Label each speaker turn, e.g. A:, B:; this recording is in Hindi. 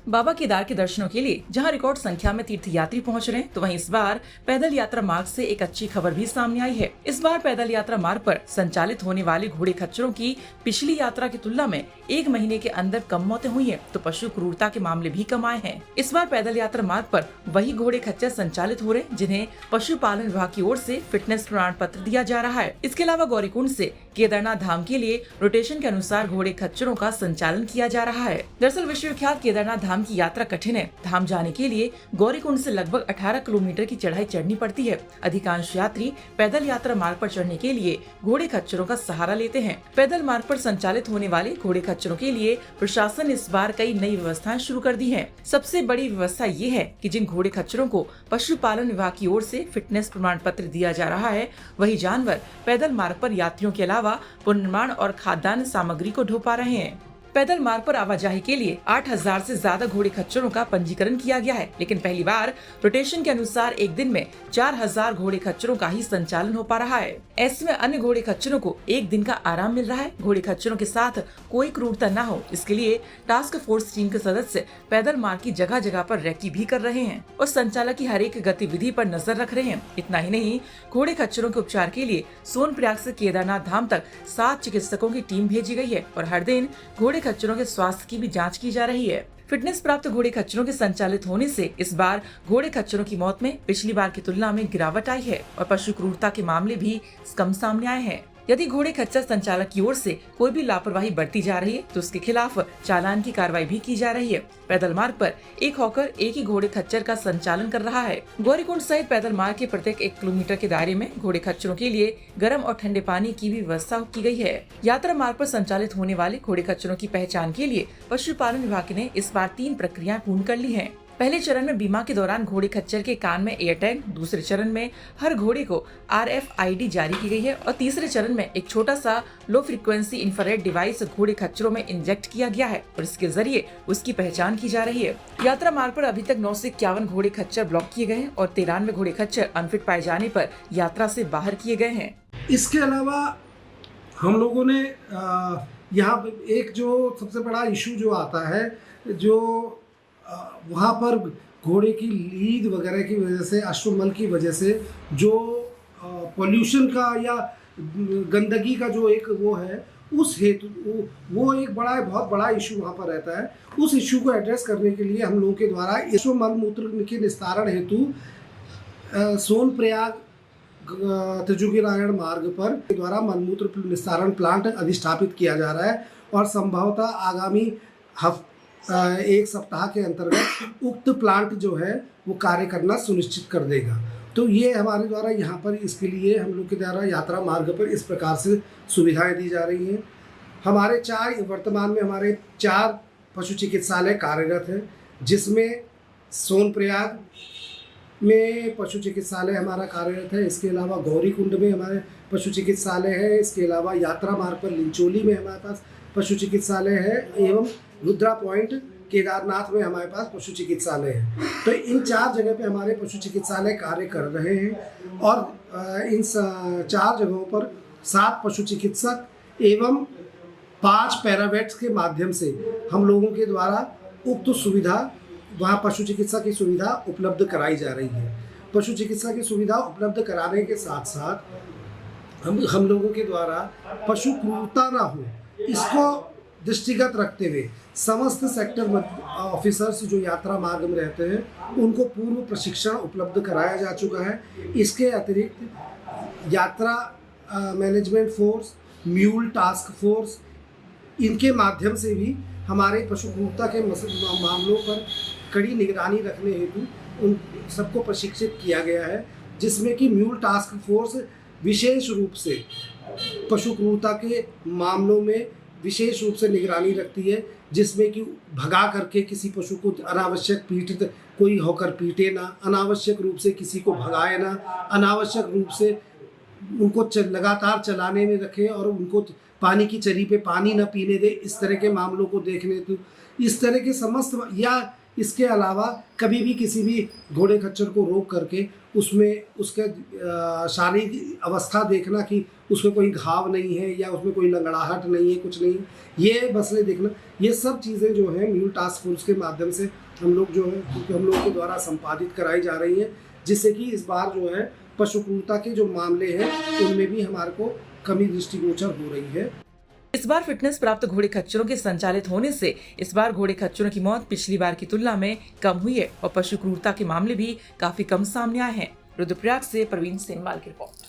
A: बाबा केदार के दर्शनों के लिए जहां रिकॉर्ड संख्या में तीर्थयात्री पहुंच रहे हैं, तो वहीं इस बार पैदल यात्रा मार्ग से एक अच्छी खबर भी सामने आई है। इस बार पैदल यात्रा मार्ग पर संचालित होने वाले घोड़े खच्चरों की पिछली यात्रा की तुलना में 1 महीने के अंदर कम मौतें हुई हैं, तो पशु क्रूरता के मामले भी कम आए हैं। इस बार पैदल यात्रा मार्ग पर वही घोड़े खच्चर संचालित हो रहे, जिन्हें पशुपालन विभाग की ओर से फिटनेस प्रमाण पत्र दिया जा रहा है। इसके अलावा गौरीकुंड से केदारनाथ धाम के लिए रोटेशन के अनुसार घोड़े खच्चरों का संचालन किया जा रहा है। दरअसल विश्वविख्यात केदारनाथ धाम की यात्रा कठिन है। धाम जाने के लिए गौरीकुंड से लगभग 18 किलोमीटर की चढ़ाई चढ़नी पड़ती है। अधिकांश यात्री पैदल यात्रा मार्ग पर चढ़ने के लिए घोड़े खच्चरों का सहारा लेते हैं। पैदल मार्ग पर संचालित होने वाले घोड़े खच्चरों के लिए प्रशासन ने इस बार कई नई व्यवस्थाएं शुरू कर दी हैं। सबसे बड़ी व्यवस्था ये है कि जिन घोड़े खच्चरों को पशुपालन विभाग की ओर से फिटनेस प्रमाण पत्र दिया जा रहा है, वही जानवर पैदल मार्ग पर यात्रियों के अलावा पुनर्निर्माण और खाद्यान्न सामग्री को ढो पा रहे हैं। पैदल मार्ग पर आवाजाही के लिए 8000 से ज्यादा घोड़े खच्चरों का पंजीकरण किया गया है, लेकिन पहली बार रोटेशन के अनुसार एक दिन में 4000 घोड़े खच्चरों का ही संचालन हो पा रहा है। ऐसे में अन्य घोड़े खच्चरों को एक दिन का आराम मिल रहा है। घोड़े खच्चरों के साथ कोई क्रूरता न हो, इसके लिए टास्क फोर्स टीम के सदस्य पैदल मार्ग की जगह जगह पर रेकी भी कर रहे हैं और संचालक की हर एक गतिविधि पर नजर रख रहे हैं। इतना ही नहीं, घोड़े खच्चरों के उपचार के लिए सोनप्रयाग से केदारनाथ धाम तक 7 चिकित्सकों की टीम भेजी गई है और हर दिन घोड़े खच्चरों के स्वास्थ्य की भी जांच की जा रही है। फिटनेस प्राप्त घोड़े खच्चरों के संचालित होने से इस बार घोड़े खच्चरों की मौत में पिछली बार की तुलना में गिरावट आई है और पशु क्रूरता के मामले भी कम सामने आए हैं। यदि घोड़े खच्चर संचालक की ओर से कोई भी लापरवाही बरती जा रही है, तो उसके खिलाफ चालान की कार्रवाई भी की जा रही है। पैदल मार्ग पर एक हॉकर एक ही घोड़े खच्चर का संचालन कर रहा है। गौरीकुंड सहित पैदल मार्ग के प्रत्येक 1 किलोमीटर के दायरे में घोड़े खच्चरों के लिए गर्म और ठंडे पानी की भी व्यवस्था की गई है। यात्रा मार्ग पर संचालित होने वाले घोड़े खच्चरों की पहचान के लिए पशुपालन विभाग ने इस बार 3 प्रक्रियाएं पूर्ण कर ली है। पहले चरण में बीमा के दौरान घोड़े खच्चर के कान में एयर टैग, दूसरे चरण में हर घोड़े को RFID जारी की गई है और तीसरे चरण में एक छोटा सा लो फ्रीक्वेंसी इंफ्रारेड डिवाइस घोड़े खच्चरों में इंजेक्ट किया गया है और इसके जरिए उसकी पहचान की जा रही है। यात्रा मार्ग पर अभी तक 9 से 51 घोड़े खच्चर ब्लॉक किए गए हैं और 93 घोड़े खच्चर अनफिट पाए जाने पर यात्रा से बाहर किए गए हैं।
B: इसके अलावा हम लोगों ने यहाँ एक जो सबसे बड़ा इशू जो आता है, जो वहाँ पर घोड़े की लीद वगैरह की वजह से, अश्वमल की वजह से जो पोल्यूशन का या गंदगी का जो एक वो है, उस हेतु वो एक बहुत बड़ा इशू वहाँ पर रहता है। उस इशू को एड्रेस करने के लिए हम लोगों के द्वारा अश्वमल मूत्र के निस्तारण हेतु सोनप्रयाग त्रिजुगीनारायण मार्ग पर द्वारा मलमूत्र निस्तारण प्लांट अधिष्ठापित किया जा रहा है और संभवतः आगामी 1 सप्ताह के अंतर्गत उक्त प्लांट जो है वो कार्य करना सुनिश्चित कर देगा। तो ये हमारे द्वारा यहाँ पर इसके लिए हम लोग के द्वारा यात्रा मार्ग पर इस प्रकार से सुविधाएं दी जा रही हैं। वर्तमान में हमारे 4 पशु चिकित्सालय कार्यरत हैं, जिसमें सोनप्रयाग में पशु चिकित्सालय हमारा कार्यरत है। इसके अलावा गौरीकुंड में हमारे पशु चिकित्सालय है। इसके अलावा यात्रा मार्ग पर लिंचोली में हमारे पास पशु चिकित्सालय है एवं रुद्रा पॉइंट केदारनाथ में हमारे पास पशु चिकित्सालय है। तो इन 4 जगह पे हमारे पशु चिकित्सालय कार्य कर रहे हैं और इन 4 जगहों पर 7 पशु चिकित्सक एवं 5 पैरावेट्स के माध्यम से हम लोगों के द्वारा उक्त सुविधा, वहाँ पशु चिकित्सा की सुविधा उपलब्ध कराई जा रही है। पशु चिकित्सा की सुविधा उपलब्ध कराने के साथ साथ हम लोगों के द्वारा पशु क्रूरता ना हो, इसको दृष्टिगत रखते हुए समस्त सेक्टर ऑफिसर्स जो यात्रा मार्ग में रहते हैं उनको पूर्व प्रशिक्षण उपलब्ध कराया जा चुका है। इसके अतिरिक्त यात्रा management force, mule task force, इनके माध्यम से भी हमारे पशु क्रूरता के मामलों पर कड़ी निगरानी रखने हेतु उन सबको प्रशिक्षित किया गया है, जिसमें कि म्यूल टास्क फोर्स विशेष रूप से पशु क्रूरता के मामलों में विशेष रूप से निगरानी रखती है, जिसमें कि भगा करके किसी पशु को अनावश्यक पीड़ित कोई होकर पीटे ना, अनावश्यक रूप से किसी को भगाए ना, अनावश्यक रूप से उनको लगातार चलाने में रखे और उनको पानी की चरी पे पानी न पीने दे, इस तरह के मामलों को देखने तो इस तरह के समस्त, या इसके अलावा कभी भी किसी भी घोड़े खच्चर को रोक करके उसमें उसके शारीरिक अवस्था देखना कि उसमें कोई घाव नहीं है या उसमें कोई लंगड़ाहट नहीं है, कुछ नहीं, ये मसले देखना, ये सब चीज़ें जो है म्यूल टास्क फोर्स के माध्यम से हम लोग जो है, क्योंकि हम लोग के द्वारा संपादित कराई जा रही है, जिससे कि इस बार जो है पशु क्रूरता के जो मामले हैं उनमें भी हमारे को कमी दृष्टिगोचर हो रही है।
A: इस बार फिटनेस प्राप्त घोड़े खच्चरों के संचालित होने से इस बार घोड़े खच्चरों की मौत पिछली बार की तुलना में कम हुई है और पशु क्रूरता के मामले भी काफी कम सामने आए हैं। रुद्रप्रयाग से प्रवीण सेनवाल की रिपोर्ट।